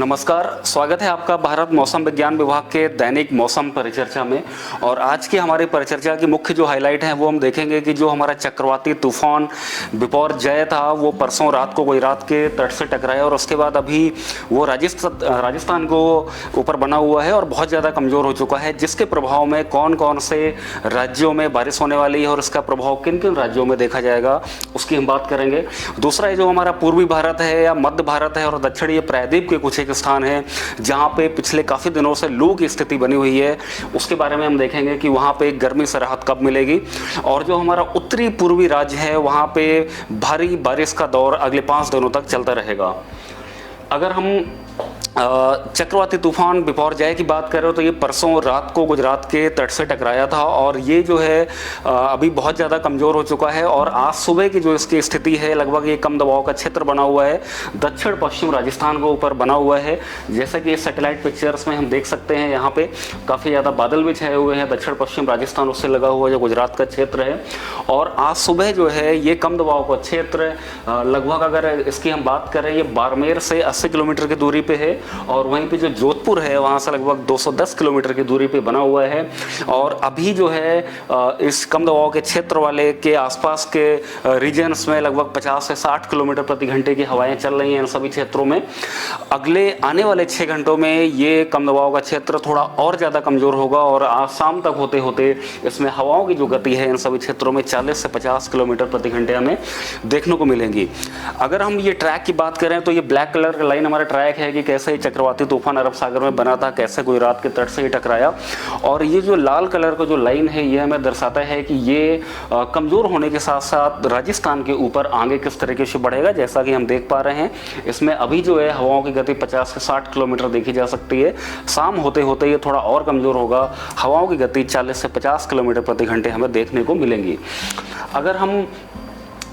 नमस्कार, स्वागत है आपका भारत मौसम विज्ञान विभाग के दैनिक मौसम परिचर्चा में। और आज की हमारी परिचर्चा की मुख्य जो हाईलाइट है वो हम देखेंगे कि जो हमारा चक्रवाती तूफान बिपौर-जय था वो परसों रात को गुजरात के तट से टकराया और उसके बाद अभी वो राजस्थान को ऊपर बना हुआ है और बहुत ज़्यादा कमज़ोर हो चुका है, जिसके प्रभाव में कौन कौन से राज्यों में बारिश होने वाली है और इसका प्रभाव किन किन राज्यों में देखा जाएगा उसकी हम बात करेंगे। दूसरा है जो हमारा पूर्वी भारत है या मध्य भारत है और दक्षिणी प्रायद्वीप के कुछ एक स्थान है जहां पे पिछले काफ़ी दिनों से लू की स्थिति बनी हुई है, उसके बारे में हम देखेंगे कि वहां पे गर्मी से राहत कब मिलेगी। और जो हमारा उत्तरी पूर्वी राज्य है वहां पे भारी बारिश का दौर अगले 5 दिनों तक चलता रहेगा। अगर हम चक्रवाती तूफान बिपौर-जय की बात करें तो ये परसों रात को गुजरात के तट से टकराया था और ये जो है अभी बहुत ज़्यादा कमज़ोर हो चुका है और आज सुबह की जो इसकी स्थिति है लगभग ये कम दबाव का क्षेत्र बना हुआ है, दक्षिण पश्चिम राजस्थान के ऊपर बना हुआ है। जैसा कि इस सैटेलाइट पिक्चर्स में हम देख सकते हैं यहाँ पे काफ़ी ज़्यादा बादल भी छाए हुए हैं, दक्षिण पश्चिम राजस्थान उससे लगा हुआ जो गुजरात का क्षेत्र है। और आज सुबह जो है ये कम दबाव का क्षेत्र लगभग अगर इसकी हम बात करें ये बाड़मेर से 80 किलोमीटर की दूरी पे है और वहीं पे जो जोधपुर है वहाँ से लगभग 210 किलोमीटर की दूरी पे बना हुआ है। और अभी जो है इस कम दबाव के क्षेत्र वाले के आसपास के रीजन्स में लगभग 50 से 60 किलोमीटर प्रति घंटे की हवाएं चल रही हैं इन सभी क्षेत्रों में। अगले आने वाले 6 घंटों में ये कम दबाव का क्षेत्र थोड़ा और ज़्यादा कमज़ोर होगा और आज शाम तक होते होते इसमें हवाओं की जो गति है इन सभी क्षेत्रों में 40 से 50 किलोमीटर प्रति घंटे हमें देखने को मिलेंगी। अगर हम ये ट्रैक की बात करें तो ये ब्लैक कलर का लाइन हमारा ट्रैक है कि कैसे चक्रवाती तूफान अरब सागर में बना था, कैसे गुजरात के तट से ही टकराया। और ये जो लाल कलर का जो लाइन है ये हमें दर्शाता है कि ये कमज़ोर होने के साथ साथ राजस्थान के ऊपर आगे किस तरीके से बढ़ेगा। जैसा कि हम देख पा रहे हैं इसमें अभी जो है हवाओं की गति 50 से 60 किलोमीटर देखी जा सकती है। शाम होते होते ये थोड़ा और कमज़ोर होगा, हवाओं की गति 40 से 50 किलोमीटर प्रति घंटे हमें देखने को मिलेंगी। अगर हम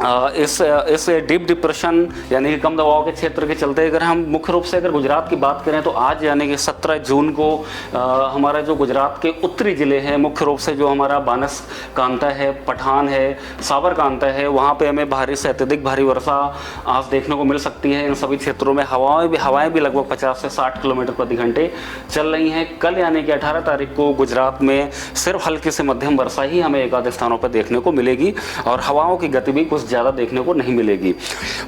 इस डीप डिप्रेशन यानी कि कम दबाव के क्षेत्र के चलते अगर हम मुख्य रूप से अगर गुजरात की बात करें तो आज यानी कि 17 जून को हमारा जो गुजरात के उत्तरी ज़िले हैं मुख्य रूप से जो हमारा बानसकांता है, पठान है, साबरकांता है, वहाँ पे हमें भारी से अत्यधिक भारी वर्षा आज देखने को मिल सकती है। इन सभी क्षेत्रों में हवाएं भी लगभग 50 से 60 किलोमीटर प्रति घंटे चल रही हैं। कल यानी कि 18 तारीख को गुजरात में सिर्फ हल्की से मध्यम वर्षा ही हमें एक आध स्थानों पर देखने को मिलेगी और हवाओं की गति भी कुछ ज़्यादा देखने को नहीं मिलेगी।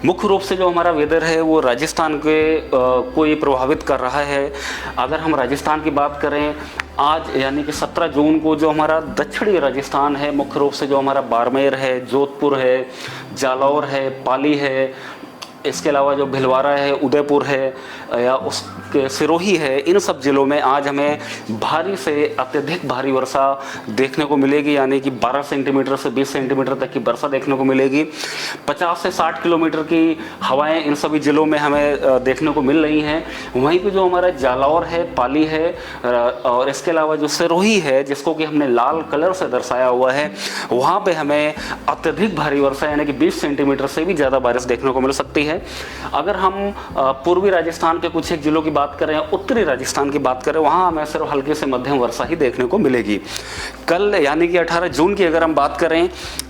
मुख्य रूप से जो हमारा वेदर है वो राजस्थान के को ये प्रभावित कर रहा है। अगर हम राजस्थान की बात करें आज यानी कि 17 जून को जो हमारा दक्षिणी राजस्थान है मुख्य रूप से जो हमारा बाड़मेर है, जोधपुर है, जालौर है, पाली है, इसके अलावा जो भिलवाड़ा है, उदयपुर है या उसके सिरोही है, इन सब ज़िलों में आज हमें भारी से अत्यधिक भारी वर्षा देखने को मिलेगी यानी कि 12 सेंटीमीटर से 20 सेंटीमीटर तक की वर्षा देखने को मिलेगी। 50 से 60 किलोमीटर की हवाएं इन सभी ज़िलों में हमें देखने को मिल रही हैं। वहीं पे जो हमारा जालौर है, पाली है और इसके अलावा जो सिरोही है जिसको कि हमने लाल कलर से दर्शाया हुआ है, वहाँ पर हमें अत्यधिक भारी वर्षा यानी कि 20 सेंटीमीटर से भी ज़्यादा बारिश देखने को मिल सकती है। अगर हम पूर्वी राजस्थान के कुछ एक जिलों की बात करें, उत्तरी राजस्थान की बात करें, वहां हमें सिर्फ हल्की से मध्यम वर्षा ही देखने को मिलेगी। कल यानी कि 18 जून की अगर हम बात करें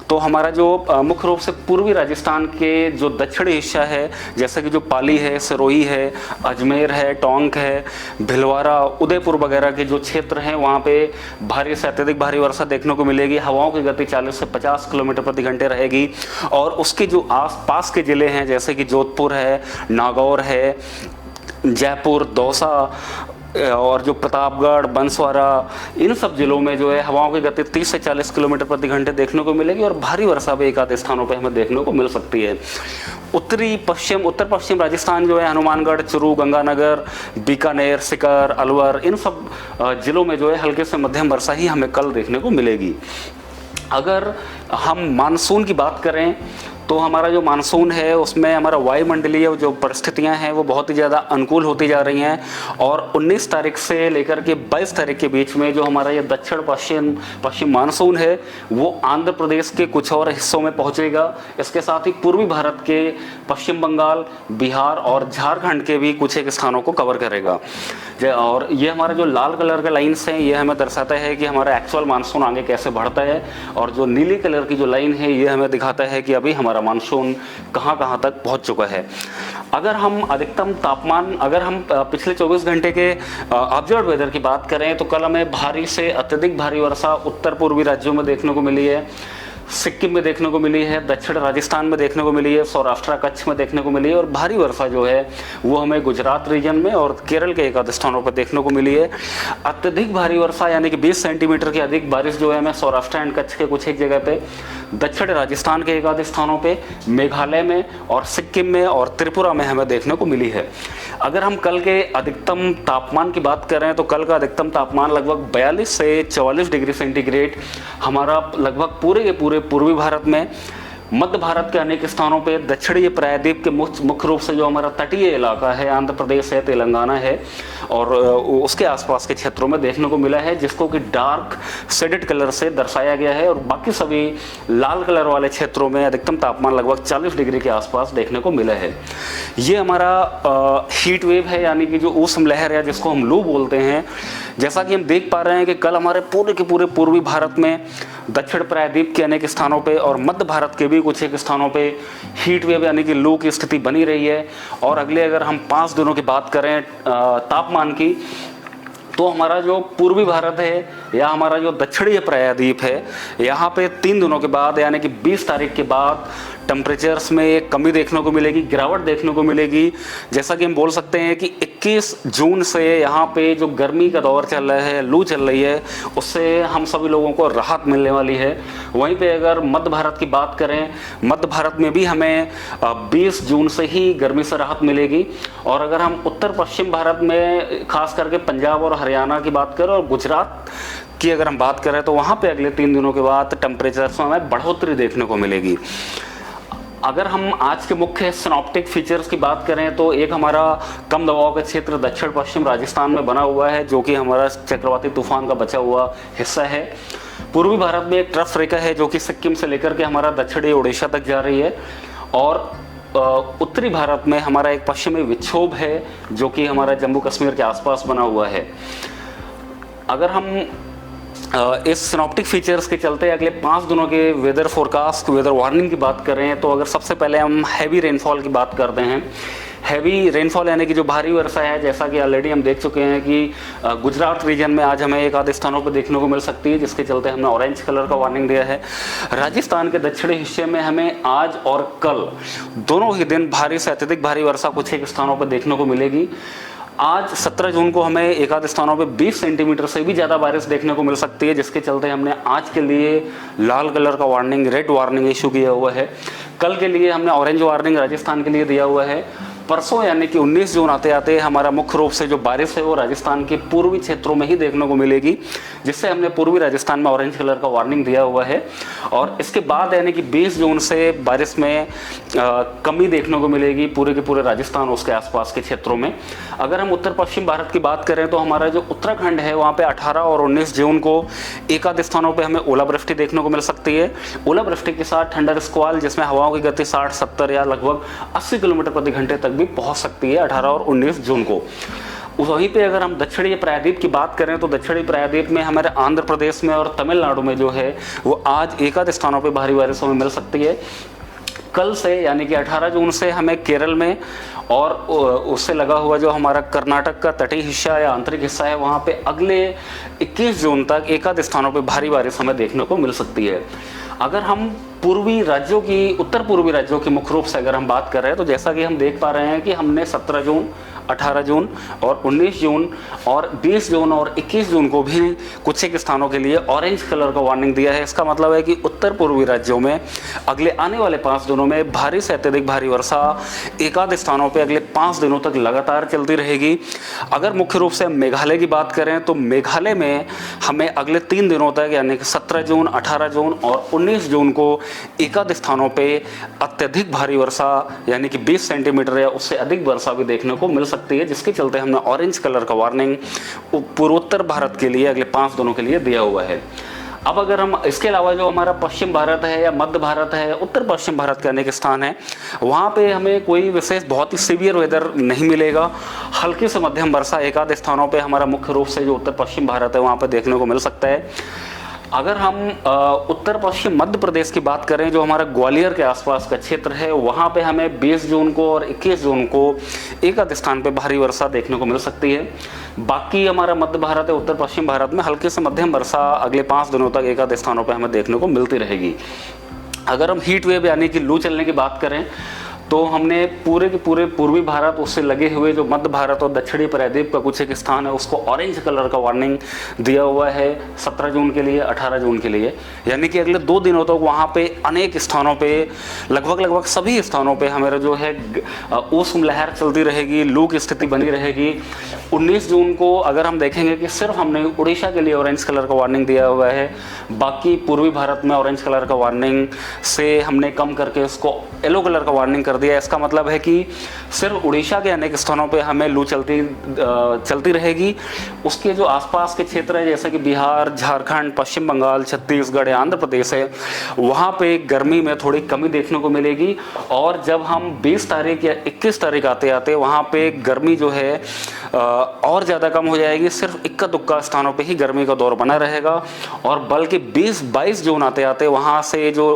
तो हमारा जो मुख्य रूप से पूर्वी राजस्थान के जो दक्षिणी हिस्सा है जैसे कि जो पाली है, सिरोही है, अजमेर है, टोंक है, भिलवाड़ा, उदयपुर वगैरह के जो क्षेत्र हैं वहाँ पे भारी से अत्यधिक भारी वर्षा देखने को मिलेगी। हवाओं की गति 40 से 50 किलोमीटर प्रति घंटे रहेगी। और उसके जो आसपास के ज़िले हैं जैसे कि जोधपुर है, नागौर है, जयपुर, दौसा और जो प्रतापगढ़, बंसवाड़ा, इन सब जिलों में जो है हवाओं की गति 30 से 40 किलोमीटर प्रति घंटे देखने को मिलेगी और भारी वर्षा भी एक आध स्थानों पर हमें देखने को मिल सकती है। उत्तर पश्चिम राजस्थान जो है हनुमानगढ़, चूरू, गंगानगर, बीकानेर, सीकर, अलवर, इन सब जिलों में जो है हल्के से मध्यम वर्षा ही हमें कल देखने को मिलेगी। अगर हम मानसून की बात करें तो हमारा जो मानसून है उसमें हमारा वायुमंडलीय जो परिस्थितियां हैं वो बहुत ही ज़्यादा अनुकूल होती जा रही हैं और 19 तारीख से लेकर के 22 तारीख के बीच में जो हमारा ये दक्षिण पश्चिम मानसून है वो आंध्र प्रदेश के कुछ और हिस्सों में पहुंचेगा। इसके साथ ही पूर्वी भारत के पश्चिम बंगाल, बिहार और झारखंड के भी कुछ एक स्थानों को कवर करेगा। और ये हमारा जो लाल कलर के लाइन्स हैं ये हमें दर्शाता है कि हमारा एक्चुअल मानसून आगे कैसे बढ़ता है और जो नीली कलर की जो लाइन है ये हमें दिखाता है कि अभी हमारा मानसून कहां तक पहुंच चुका है। अगर हम अधिकतम तापमान, अगर हम पिछले 24 घंटे के ऑब्जर्व वेदर की बात करें तो कल हमें भारी से अत्यधिक भारी वर्षा उत्तर पूर्वी राज्यों में देखने को मिली है, सिक्किम में देखने को मिली है, दक्षिण राजस्थान में देखने को मिली है, सौराष्ट्र कच्छ में देखने को मिली है, और भारी वर्षा जो है वो हमें गुजरात रीजन में और केरल के एक आध स्थानों पर देखने को मिली है। अत्यधिक भारी वर्षा यानी कि 20 सेंटीमीटर की अधिक बारिश जो है हमें सौराष्ट्र एंड कच्छ के कुछ एक जगह पे, दक्षिण राजस्थान के एक आध स्थानों पे, मेघालय में और सिक्किम में और त्रिपुरा में हमें देखने को मिली है। अगर हम कल के अधिकतम तापमान की बात करें तो कल का अधिकतम तापमान लगभग 42 से 44 डिग्री सेंटीग्रेड हमारा लगभग पूरे के पूरे पूर्वी भारत में, मध्य भारत के अनेक स्थानों पे, दक्षिणी प्रायद्वीप के मुख्य रूप से जो हमारा तटीय इलाका है, आंध्र प्रदेश है, तेलंगाना है और उसके आसपास के क्षेत्रों में देखने को मिला है, जिसको कि डार्क शेडेड कलर से दर्शाया गया है। और बाकी सभी लाल कलर वाले क्षेत्रों में अधिकतम तापमान लगभग 40 डिग्री के आसपास देखने को मिला है। ये हमारा हीट वेव है, यानी कि जो ऊष्म लहर है जिसको हम लू बोलते हैं। जैसा कि हम देख पा रहे हैं कि कल हमारे पूरे के पूरे पूर्वी भारत में, दक्षिण प्रायद्वीप के अनेक स्थानों पे और मध्य भारत के भी कुछ एक स्थानों पे हीट वेव यानी कि लू की स्थिति बनी रही है। और अगले अगर हम 5 दिनों की बात करें तापमान की, तो हमारा जो पूर्वी भारत है या हमारा जो दक्षिणी प्रायद्वीप है, यहाँ पे 3 दिनों के बाद यानी कि 20 तारीख के बाद टेम्परेचर्स में एक कमी देखने को मिलेगी, गिरावट देखने को मिलेगी। जैसा कि हम बोल सकते हैं कि 21 जून से यहाँ पे जो गर्मी का दौर चल रहा है, लू चल रही है, उससे हम सभी लोगों को राहत मिलने वाली है। वहीं पे अगर मध्य भारत की बात करें, मध्य भारत में भी हमें 20 जून से ही गर्मी से राहत मिलेगी। और अगर हम उत्तर पश्चिम भारत में खास करके पंजाब और हरियाणा की बात करें और गुजरात की अगर हम बात करें तो वहाँ पे अगले 3 दिनों के बाद टेम्परेचर्स में हमें बढ़ोतरी देखने को मिलेगी। अगर हम आज के मुख्य सिनॉप्टिक फीचर्स की बात करें तो एक हमारा कम दबाव का क्षेत्र दक्षिण पश्चिम राजस्थान में बना हुआ है, जो कि हमारा चक्रवाती तूफान का बचा हुआ हिस्सा है। पूर्वी भारत में एक ट्रफ रेखा है जो कि सिक्किम से लेकर के हमारा दक्षिणी उड़ीसा तक जा रही है। और उत्तरी भारत में हमारा एक पश्चिमी विक्षोभ है जो कि हमारा जम्मू कश्मीर के आसपास बना हुआ है। अगर हम इस सिनॉप्टिक फीचर्स के चलते अगले 5 दिनों के वेदर फोरकास्ट, वेदर वार्निंग की बात करें तो अगर सबसे पहले हम हैवी रेनफॉल की बात करते हैं। हैवी रेनफॉल यानी कि जो भारी वर्षा है, जैसा कि ऑलरेडी हम देख चुके हैं कि गुजरात रीजन में आज हमें एक आधे स्थानों पर देखने को मिल सकती है, जिसके चलते हमने ऑरेंज कलर का वार्निंग दिया है। राजस्थान के दक्षिणी हिस्से में हमें आज और कल दोनों ही दिन भारी से अत्यधिक भारी वर्षा कुछ एक स्थानों पर देखने को मिलेगी। आज 17 जून को हमें एक आध स्थानों पे 20 सेंटीमीटर से भी ज़्यादा बारिश देखने को मिल सकती है, जिसके चलते हमने आज के लिए लाल कलर का वार्निंग, रेड वार्निंग इशू किया हुआ है। कल के लिए हमने ऑरेंज वार्निंग राजस्थान के लिए दिया हुआ है। परसों यानी कि 19 जून आते आते हमारा मुख्य रूप से जो बारिश है वो राजस्थान के पूर्वी क्षेत्रों में ही देखने को मिलेगी, जिससे हमने पूर्वी राजस्थान में ऑरेंज कलर का वार्निंग दिया हुआ है। और इसके बाद यानी कि 20 जून से बारिश में कमी देखने को मिलेगी पूरे के पूरे राजस्थान उसके आसपास के क्षेत्रों में। अगर हम उत्तर पश्चिम भारत की बात करें तो हमारा जो उत्तराखंड है वहाँ पे 18 और 19 जून को एक आध स्थानों पे हमें ओलावृष्टि देखने को मिल सकती है। ओलावृष्टि के साथ थंडर स्क्वाल, जिसमें हवाओं की गति 60-70 या लगभग 80 किलोमीटर प्रति घंटे तक भी पहुँच सकती है 18 और 19 जून को। वहीं पे अगर हम दक्षिणी प्रायद्वीप की बात करें तो दक्षिणी प्रायद्वीप में हमारे आंध्र प्रदेश में और तमिलनाडु में जो है वो आज एक आध स्थानों पे भारी बारिश हमें मिल सकती है। कल से यानी कि 18 जून से हमें केरल में और उससे लगा हुआ जो हमारा कर्नाटक का तटीय हिस्सा या आंतरिक हिस्सा है वहाँ पे अगले 21 जून तक एक आध स्थानों पे भारी बारिश हमें देखने को मिल सकती है। अगर हम पूर्वी राज्यों की, उत्तर पूर्वी राज्यों की मुख्य रूप से अगर हम बात कर रहे हैं तो जैसा कि हम देख पा रहे हैं कि हमने 17 जून, 18 जून और 19 जून और 20 जून और 21 जून को भी कुछ एक स्थानों के लिए ऑरेंज कलर का वार्निंग दिया है। इसका मतलब है कि उत्तर पूर्वी राज्यों में अगले आने वाले 5 दिनों में भारी से अत्यधिक भारी वर्षा एक आध स्थानों पे अगले 5 दिनों तक लगातार चलती रहेगी। अगर मुख्य रूप से मेघालय की बात करें तो मेघालय में हमें अगले 3 दिनों तक यानी कि 17 जून, 18 जून और 19 जून को एक आध स्थानों पे अत्यधिक भारी वर्षा यानी कि 20 सेंटीमीटर या उससे अधिक वर्षा भी देखने को मिल सकती है, जिसके चलते हमने ऑरेंज कलर का वार्निंग पूर्वोत्तर भारत के लिए अगले 5 दिनों के लिए दिया हुआ है। अब अगर हम इसके अलावा जो हमारा पश्चिम भारत है या मध्य भारत है, उत्तर पश्चिम भारत के अनेक स्थान हैं, वहाँ पे हमें कोई विशेष बहुत ही सीवियर वेदर नहीं मिलेगा। हल्की से मध्यम वर्षा एक आध स्थानों पे हमारा मुख्य रूप से जो उत्तर पश्चिम भारत है वहाँ पे देखने को मिल सकता है। अगर हम उत्तर पश्चिम मध्य प्रदेश की बात करें, जो हमारा ग्वालियर के आसपास का क्षेत्र है, वहाँ पे हमें 20 जून को और 21 जून को एक आध स्थान पे भारी वर्षा देखने को मिल सकती है। बाकी हमारा मध्य भारत है, उत्तर पश्चिम भारत में हल्की से मध्यम वर्षा अगले 5 दिनों तक एक आध स्थानों पे हमें देखने को मिलती रहेगी। अगर हम हीट वेव यानी कि लू चलने की बात करें, तो हमने पूरे के पूरे पूर्वी भारत, उससे लगे हुए जो मध्य भारत और दक्षिणी प्रायद्वीप का कुछ एक स्थान है, उसको ऑरेंज कलर का वार्निंग दिया हुआ है 17 जून के लिए, 18 जून के लिए। यानी कि अगले 2 दिनों तक वहाँ पे अनेक स्थानों पे, लगभग सभी स्थानों पे हमारा जो है ऊष्म लहर चलती रहेगी, लू की स्थिति बनी रहेगी। 19 जून को अगर हम देखेंगे कि सिर्फ हमने उड़ीसा के लिए ऑरेंज कलर का वार्निंग दिया हुआ है, बाकी पूर्वी भारत में ऑरेंज कलर का वार्निंग से हमने कम करके उसको येलो कलर का वार्निंग कर दिया। इसका मतलब है कि सिर्फ उड़ीसा के अनेक स्थानों पे हमें लू चलती रहेगी। उसके जो आसपास के क्षेत्र है, जैसे कि बिहार, झारखंड, पश्चिम बंगाल, छत्तीसगढ़ या आंध्र प्रदेश है, वहाँ पे गर्मी में थोड़ी कमी देखने को मिलेगी। और जब हम 20 तारीख या 21 तारीख आते आते वहाँ पे गर्मी जो है और ज़्यादा कम हो जाएगी। सिर्फ इक्का दुक्का स्थानों पे ही गर्मी का दौर बना रहेगा। और बल्कि 20-22 जून आते आते वहाँ से जो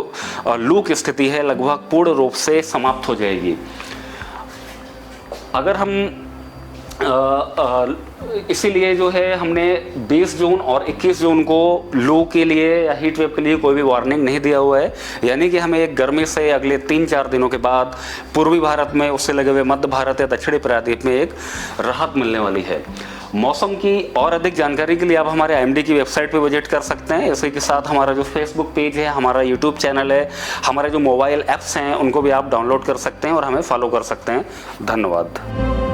लू की स्थिति है लगभग पूर्ण रूप से समाप्त हो जाएगी। अगर हम इसीलिए जो है हमने 20 जून और 21 जून को लू के लिए या हीट वेव के लिए कोई भी वार्निंग नहीं दिया हुआ है। यानी कि हमें एक गर्मी से अगले 3-4 दिनों के बाद पूर्वी भारत में, उससे लगे हुए मध्य भारत या दक्षिणी प्रायद्वीप में एक राहत मिलने वाली है। मौसम की और अधिक जानकारी के लिए आप हमारे IMD की वेबसाइट पे विजिट कर सकते हैं। इसी के साथ हमारा जो फेसबुक पेज है, हमारा यूट्यूब चैनल है, हमारे जो मोबाइल ऐप्स हैं, उनको भी आप डाउनलोड कर सकते हैं और हमें फॉलो कर सकते हैं। धन्यवाद।